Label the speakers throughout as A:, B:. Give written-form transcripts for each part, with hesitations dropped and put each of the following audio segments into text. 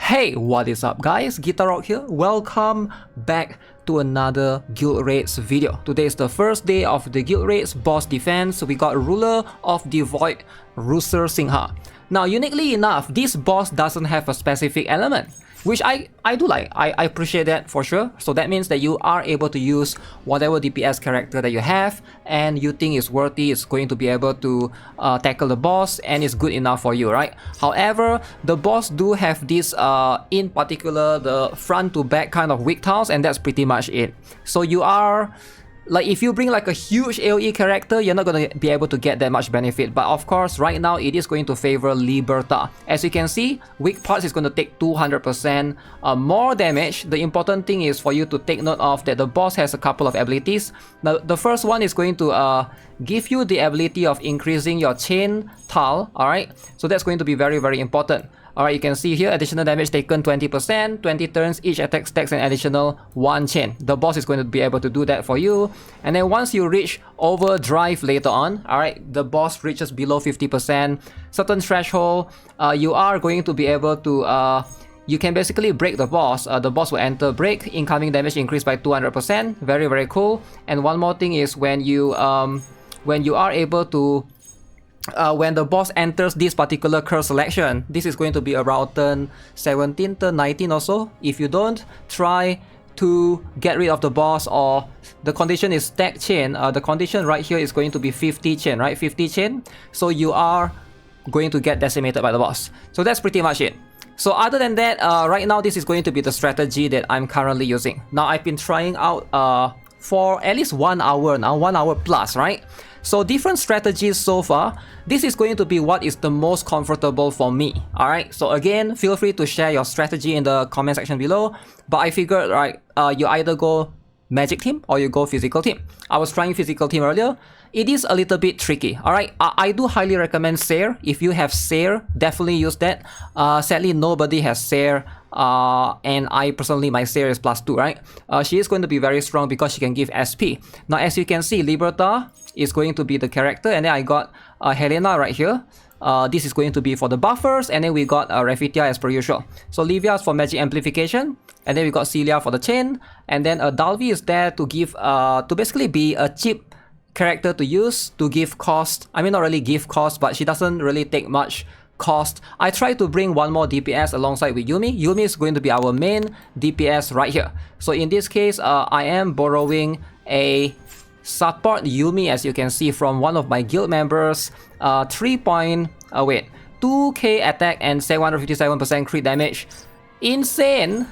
A: Hey, what is up guys? GuitarRock here. Welcome back to another Guild Raids video. Today is the first day of the Guild Raids boss defense. We got Ruler of the Void Rucersingha. Now, uniquely enough, this boss doesn't have a specific element, which I do like. I appreciate that for sure. So that means that you are able to use whatever DPS character that you have and you think is worthy, is going to be able to tackle the boss and is good enough for you, right? However, the boss do have this, in particular, the front to back kind of weak tiles, and that's pretty much it. So you are... like, if you bring like a huge AoE character, you're not going to be able to get that much benefit. But of course, right now, it is going to favor LIBERTA. As you can see, weak parts is going to take 200% more damage. The important thing is for you to take note of that the boss has a couple of abilities. Now, the first one is going to give you the ability of increasing your chain tile, alright? So that's going to be very, very important. Alright, you can see here, additional damage taken 20%, 20 turns, each attack stacks an additional 1 chain. The boss is going to be able to do that for you. And then once you reach overdrive later on, alright, the boss reaches below 50%, certain threshold, you are going to be able to, you can basically break the boss. The boss will enter break, incoming damage increased by 200%, very, very cool. And one more thing is when you are able to when the boss enters this particular curse selection, this is going to be around turn 17, turn 19 or so. If you don't try to get rid of the boss, or the condition is stack chain, the condition right here is going to be 50 chain, right? 50 chain. So you are going to get decimated by the boss. So that's pretty much it. So other than that, right now this is going to be the strategy that I'm currently using. Now I've been trying out for at least 1 hour now, 1 hour plus, right? So different strategies so far. This is going to be what is the most comfortable for me. Alright, so again, feel free to share your strategy in the comment section below. But I figured, right, you either go magic team or you go physical team. I was trying physical team earlier. It is a little bit tricky. Alright, I do highly recommend Seer. If you have Seer, definitely use that. Sadly, nobody has Seer. And I personally, my Seer is +2, right? She is going to be very strong because she can give SP. Now, as you can see, LIBERTA is going to be the character, and then I got Helena right here. This is going to be for the buffers, and then we got Refitia as per usual. So Livia is for magic amplification, and then we got Celia for the chain, and then Dalvi is there to give, to basically be a cheap character to use, to give cost. I mean, not really give cost, but she doesn't really take much cost. I try to bring one more DPS alongside with Yumi. Yumi is going to be our main DPS right here. So in this case, I am borrowing a support Yumi, as you can see, from one of my guild members. 2k attack and 757% crit damage. Insane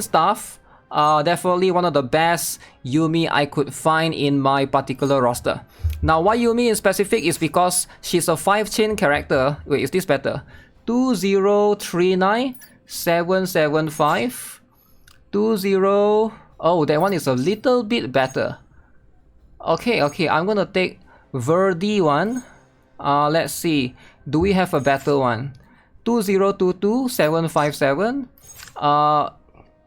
A: stuff. Definitely one of the best Yumi I could find in my particular roster. Now, why Yumi in specific is because she's a 5-chain character. Wait, is this better? 2039775 20. Oh, that one is a little bit better. Okay, I'm gonna take Verdi one. Let's see. Do we have a better one? 2022757.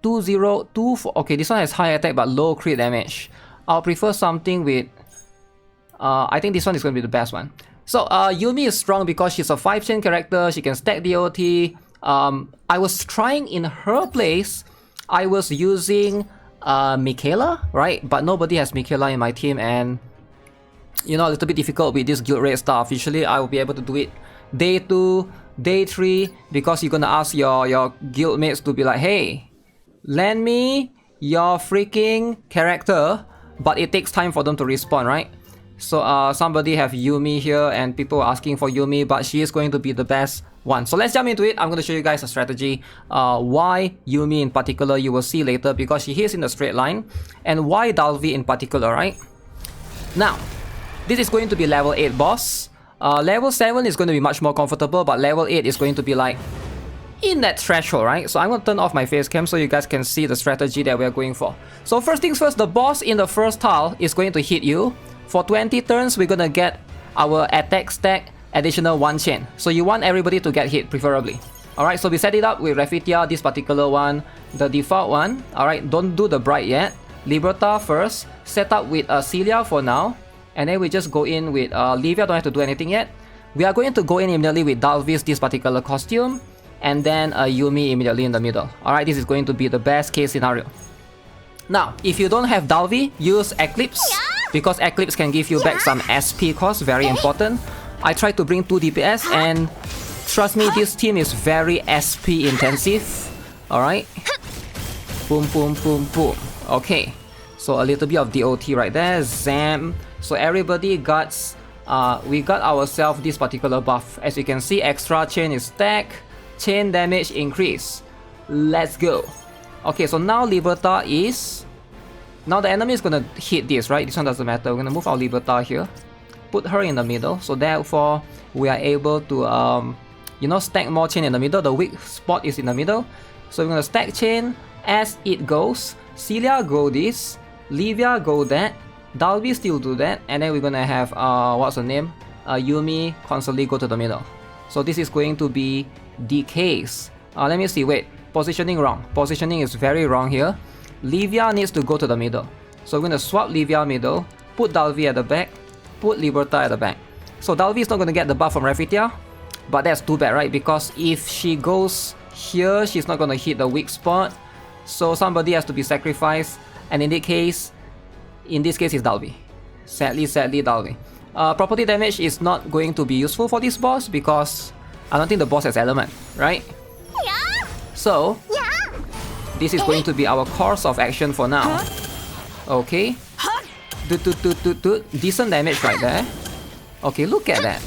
A: 2024. Okay, this one has high attack but low crit damage. I'll prefer something with... I think this one is going to be the best one. So, Yumi is strong because she's a 5-chain character. She can stack DOT. I was trying in her place. I was using Michaela, right? But nobody has Michaela in my team, and you know, a little bit difficult with this guild raid stuff. Usually, I will be able to do it day 2, day 3, because you're gonna ask your guild mates to be like, hey, lend me your freaking character, but it takes time for them to respawn, right? So somebody have Yumi here, and people are asking for Yumi, but she is going to be the best one. So let's jump into it. I'm going to show you guys a strategy. Why Yumi in particular, you will see later, because she is in the straight line, and why Dalvi in particular, right? Now, this is going to be level 8 boss. Level 7 is going to be much more comfortable, but level 8 is going to be like in that threshold, right? So I'm going to turn off my face cam so you guys can see the strategy that we're going for. So first things first, the boss in the first tile is going to hit you. For 20 turns, we're going to get our attack stack additional 1 chain. So you want everybody to get hit, preferably. Alright, so we set it up with Refitia, this particular one, the default one. Alright, don't do the bright yet. LIBERTA first. Set up with Celia for now. And then we just go in with Livia, don't have to do anything yet. We are going to go in immediately with Dalvis, this particular costume. and then a Yumi immediately in the middle. Alright, this is going to be the best case scenario. Now, if you don't have Dalvi, use Eclipse, because Eclipse can give you back some SP cost, very important. I tried to bring 2 DPS, and trust me, this team is very SP intensive. Alright. Boom, boom, boom, boom. Okay. So a little bit of DOT right there. Zam. So everybody got... we got ourselves this particular buff. As you can see, extra chain is stacked. Chain damage increase. Let's go. Okay, so now Liberta is... Now the enemy is gonna hit this, right? This one doesn't matter. We're gonna move our Liberta here. Put her in the middle. So therefore, we are able to, you know, stack more chain in the middle. The weak spot is in the middle. So we're gonna stack chain as it goes. Celia go this. Livia go that. Dalvi still do that. And then we're gonna have, what's her name? Yumi constantly go to the middle. So this is going to be the case. Let me see, wait. Positioning wrong. Positioning is very wrong here. Livia needs to go to the middle. So we're gonna swap Livia middle. Put Dalvi at the back. Put Liberta at the back. So Dalvi is not gonna get the buff from Refitia. But that's too bad, right? Because if she goes here, she's not gonna hit the weak spot. So somebody has to be sacrificed. And in this case it's Dalvi. Sadly, Dalvi. Property damage is not going to be useful for this boss because I don't think the boss has element, right? So, this is going to be our course of action for now. Okay. Decent damage right there. Okay, look at that.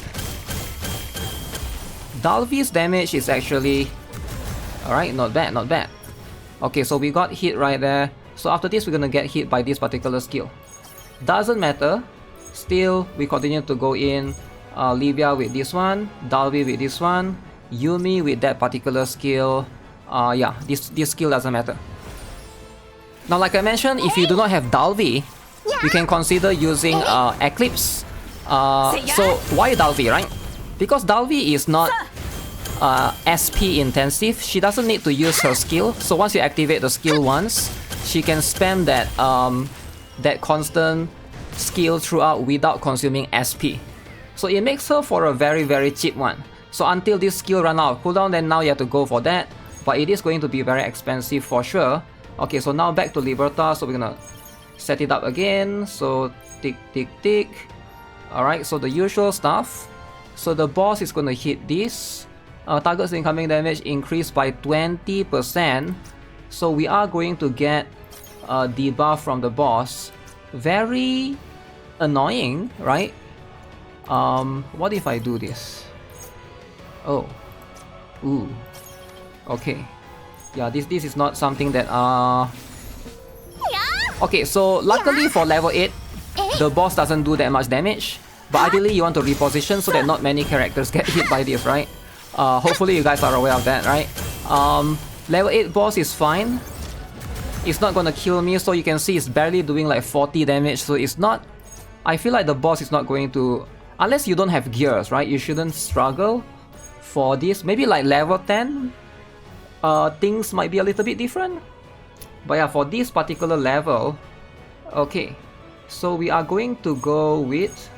A: Dalvi's damage is actually... Alright, not bad, not bad. Okay, so we got hit right there. So after this, we're gonna get hit by this particular skill. Doesn't matter. Still, we continue to go in. Livia with this one. Dalvi with this one. Yumi with that particular skill. Yeah, this skill doesn't matter. Now, like I mentioned, if you do not have Dalvi, you can consider using Eclipse. So why Dalvi, right? Because Dalvi is not SP intensive. She doesn't need to use her skill. So once you activate the skill once, she can spam that that constant skill throughout without consuming SP. So it makes her for a very, very cheap one. So until this skill run out of cooldown, then now you have to go for that. But it is going to be very expensive for sure. Okay, so now back to Liberta. So we're gonna set it up again. So tick, tick, tick. Alright, so the usual stuff. So the boss is gonna hit this. Target's incoming damage increased by 20%. So we are going to get a debuff from the boss. Very annoying, right? What if I do this? Oh. Ooh. Okay. Yeah, this is not something that Okay, so luckily for level 8, the boss doesn't do that much damage. But ideally you want to reposition so that not many characters get hit by this, right? Hopefully you guys are aware of that, right? Level 8 boss is fine. It's not gonna kill me, so you can see it's barely doing like 40 damage, so it's not... I feel like the boss is not going to... Unless you don't have gears, right? You shouldn't struggle for this. Maybe like level 10, things might be a little bit different. But yeah, for this particular level... Okay, so we are going to go with...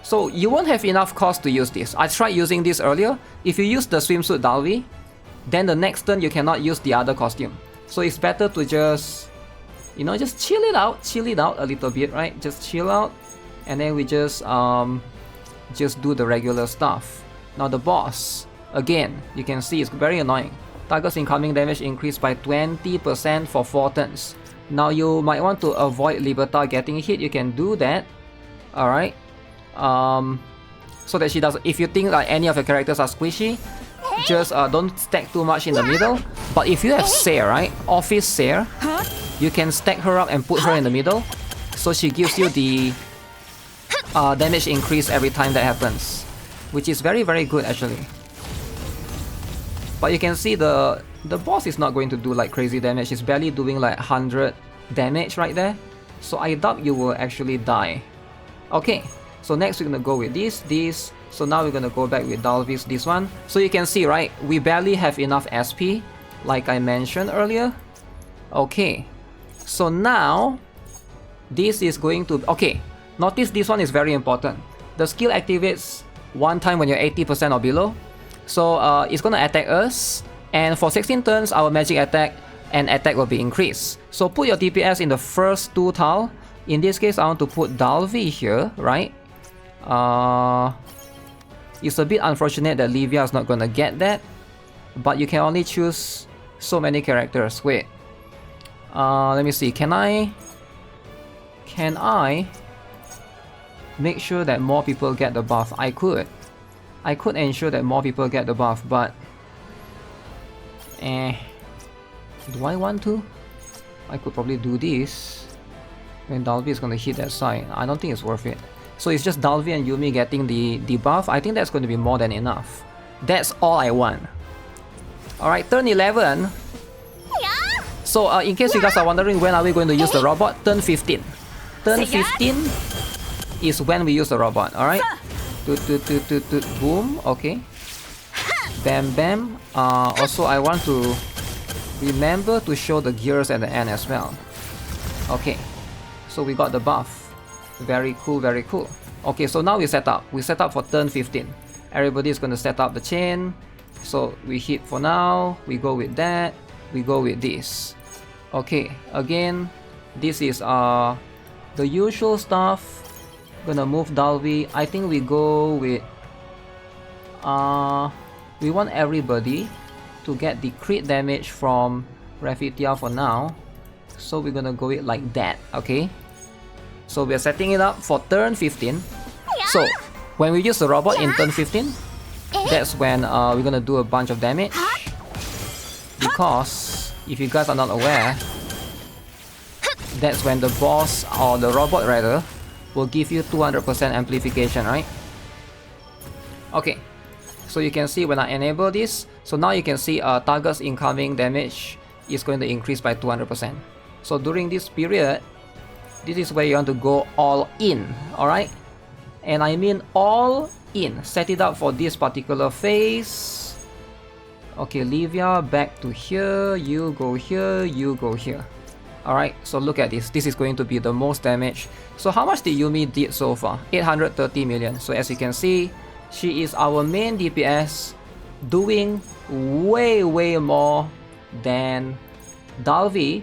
A: So you won't have enough cost to use this. I tried using this earlier. If you use the swimsuit Dalvi, then the next turn you cannot use the other costume. So it's better to just, you know, just chill it out a little bit, right? Just chill out, and then we just do the regular stuff. Now the boss, again, you can see it's very annoying. Target's incoming damage increased by 20% for 4 turns. Now you might want to avoid Liberta getting hit. You can do that, alright? So that she doesn't. If you think like any of your characters are squishy, just don't stack too much in the middle. But if you have Seer, right? Office Seer, you can stack her up and put her in the middle. So she gives you the damage increase every time that happens, which is very, very good actually. But you can see the boss is not going to do like crazy damage. It's barely doing like 100 damage right there. So I doubt you will actually die. Okay, so next we're gonna go with this. So now we're gonna go back with Dalvi's this one. So you can see, right, we barely have enough SP, like I mentioned earlier. Okay, so now this is going to... Okay, notice this one is very important. The skill activates one time when you're 80% or below. So it's gonna attack us And for 16 turns, our magic attack and attack will be increased. So put your DPS in the first 2 tile. In this case, I want to put Dalvi here, right? It's a bit unfortunate that Livia is not gonna get that, but you can only choose so many characters. Wait, let me see. Can I make sure that more people get the buff? I could ensure that more people get the buff, but do I want to? I could probably do this. When Dalvi is gonna hit that side, I don't think it's worth it. So it's just Dalvi and Yumi getting the buff. I think that's going to be more than enough. That's all I want. Alright, turn 11. So in case you guys are wondering when are we going to use the robot, turn 15. Turn 15 is when we use the robot, alright? Boom, okay. Bam bam. Also I want to remember to show the gears at the end as well. Okay, so we got the buff. Very cool, very cool. Okay, so now we set up. We set up for turn 15. Everybody is going to set up the chain. So we hit for now. We go with that. We go with this. Okay, again, this is the usual stuff. Gonna move Dalvi. I think we go with we want everybody to get the crit damage from Rafitia for now. So we're gonna go it like that, okay? So we're setting it up for turn 15. So when we use the robot in turn 15, that's when we're gonna do a bunch of damage. Because if you guys are not aware, that's when the boss, or the robot rather, will give you 200% amplification, right? Okay, so you can see when I enable this, so now you can see target's incoming damage is going to increase by 200%. So during this period, this is where you want to go all in, alright? And I mean all in. Set it up for this particular phase. Okay, Livia, back to here. You go here, you go here. Alright, so look at this. This is going to be the most damage. So how much did Yumi did so far? 830 million. So as you can see, she is our main DPS, doing way more than Dalvi.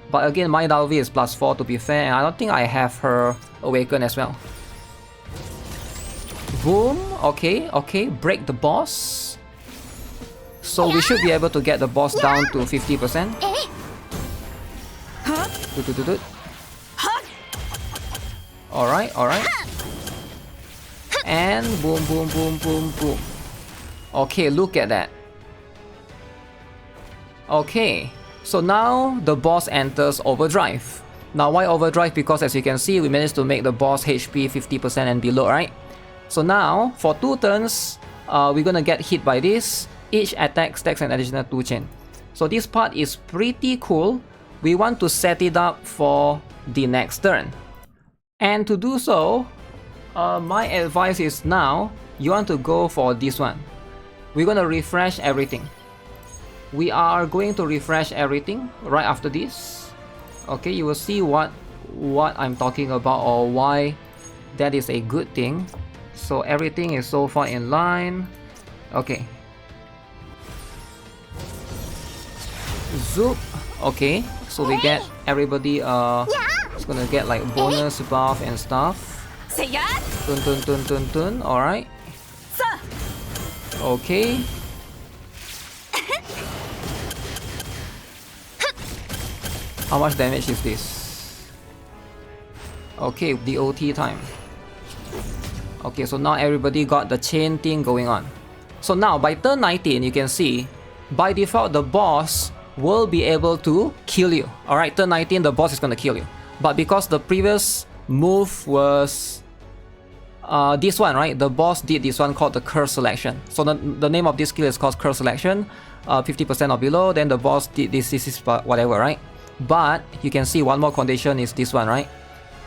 A: But again, my Dalvi is +4 to be fair, and I don't think I have her awaken as well. Boom, okay, break the boss. So we should be able to get the boss down to 50%. Alright. And boom. Okay, look at that. Okay. So now the boss enters overdrive. Now why overdrive? Because as you can see, we managed to make the boss HP 50% and below, right? So now for 2 turns, we're gonna get hit by this. Each attack stacks an additional 2 chain. So this part is pretty cool. We want to set it up for the next turn. And to do so, my advice is now, you want to go for this one. We're gonna refresh everything. We are going to refresh everything right after this. Okay, you will see what I'm talking about, or why that is a good thing. So everything is so far in line. Okay. Zoop. Okay, so we get everybody it's gonna get like bonus buff and stuff. Tun. Alright. Okay. How much damage is this? Okay, the OT time. Okay, so now everybody got the chain thing going on. So now by turn 19, you can see, by default the boss will be able to kill you. Alright, turn 19, the boss is gonna kill you. But because the previous move was this one, right? The boss did this one called the curse selection. So the name of this skill is called curse selection. 50% or below, then the boss did this is whatever, right? But you can see one more condition is this one, right?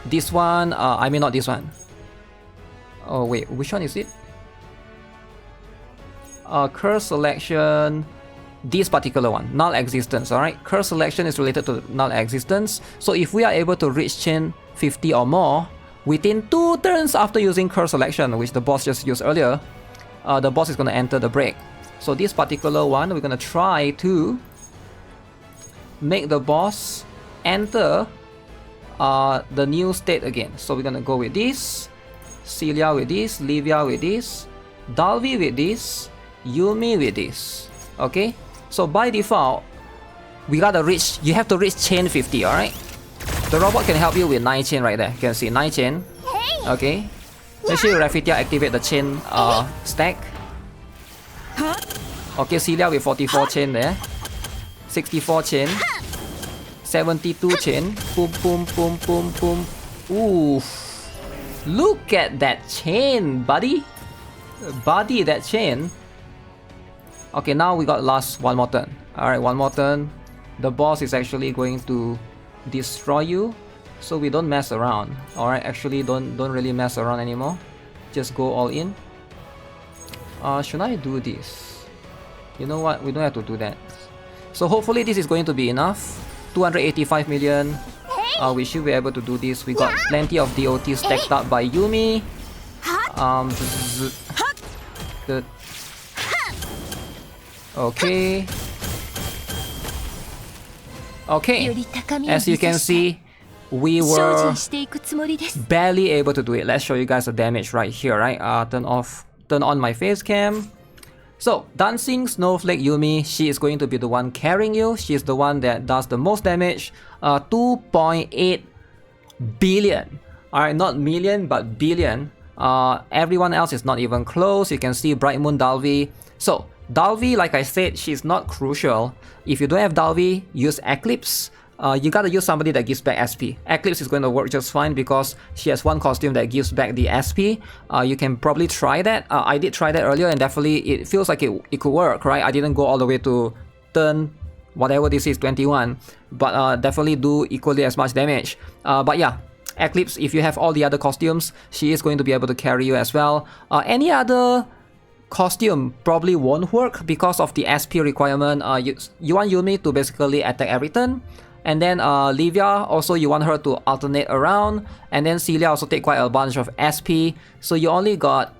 A: This one, I mean not this one. Oh wait, which one is it? Curse selection, this particular one, null existence, alright? Curse selection is related to null existence. So if we are able to reach chain 50 or more within 2 turns after using curse selection, which the boss just used earlier, the boss is going to enter the break. So this particular one, we're gonna try to make the boss enter the new state again. So we're gonna go with this, Celia with this, Livia with this, Dalvi with this, Yumi with this. Okay, so by default, we gotta reach, you have to reach chain 50, alright? The robot can help you with 9 chain right there. You can see 9 chain. Okay, make sure Rafitia activate the chain stack. Okay, Celia with 44 chain there, 64 chain, 72 chain, boom, boom, boom, boom, boom. Oof. Look at that chain, buddy. Buddy, that chain. Okay, now we got last one more turn. Alright, one more turn. The boss is actually going to destroy you, so we don't mess around. Alright, actually don't really mess around anymore. Just go all in. Should I do this? You know what? We don't have to do that. So hopefully this is going to be enough. 285 million. We should be able to do this. We got plenty of DOT stacked up by Yumi. Good. Okay. Okay. As you can see, we were barely able to do it. Let's show you guys the damage right here, right? Turn on my face cam. So, Dancing Snowflake Yumi, she is going to be the one carrying you. She is the one that does the most damage. 2.8 billion. Alright, not million, but billion. Everyone else is not even close. You can see Bright Moon Dalvi. So, Dalvi, like I said, she's not crucial. If you don't have Dalvi, use Eclipse. You gotta use somebody that gives back SP. Eclipse is going to work just fine because she has one costume that gives back the SP. You can probably try that. I did try that earlier and definitely it feels like it could work, right? I didn't go all the way to turn whatever this is, 21. But definitely do equally as much damage. But yeah, Eclipse, if you have all the other costumes, she is going to be able to carry you as well. Any other costume probably won't work because of the SP requirement. You want Yumi to basically attack every turn. And then Livia, also you want her to alternate around. And then Celia also take quite a bunch of SP. So you only got...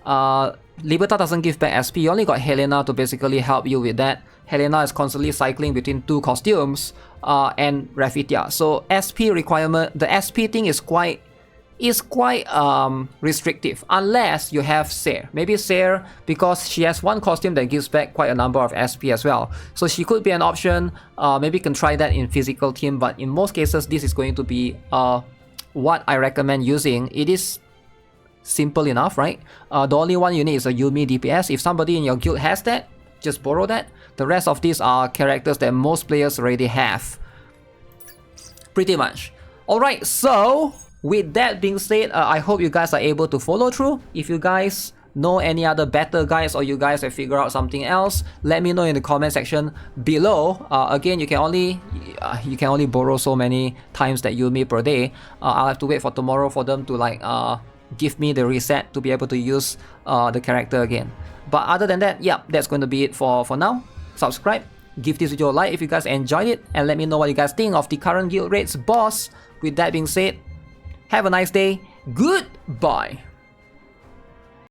A: Liberta doesn't give back SP. You only got Helena to basically help you with that. Helena is constantly cycling between two costumes. And Rafitia. So SP requirement... The SP thing is quite restrictive unless you have Seer. Maybe Seer because she has one costume that gives back quite a number of SP as well. So she could be an option. Maybe you can try that in physical team, but in most cases this is going to be what I recommend using. It is simple enough, right? The only one you need is a Yumi DPS. If somebody in your guild has that, just borrow that. The rest of these are characters that most players already have. Pretty much. Alright, so with that being said, I hope you guys are able to follow through. If you guys know any other better guides or you guys have figured out something else, let me know in the comment section below. Again, you can only borrow so many times that Yumi per day. I'll have to wait for tomorrow for them to like give me the reset to be able to use the character again. But other than that, yeah, that's going to be it for now. Subscribe, give this video a like if you guys enjoyed it, and let me know what you guys think of the current guild rates boss. With that being said, have a nice day. Goodbye.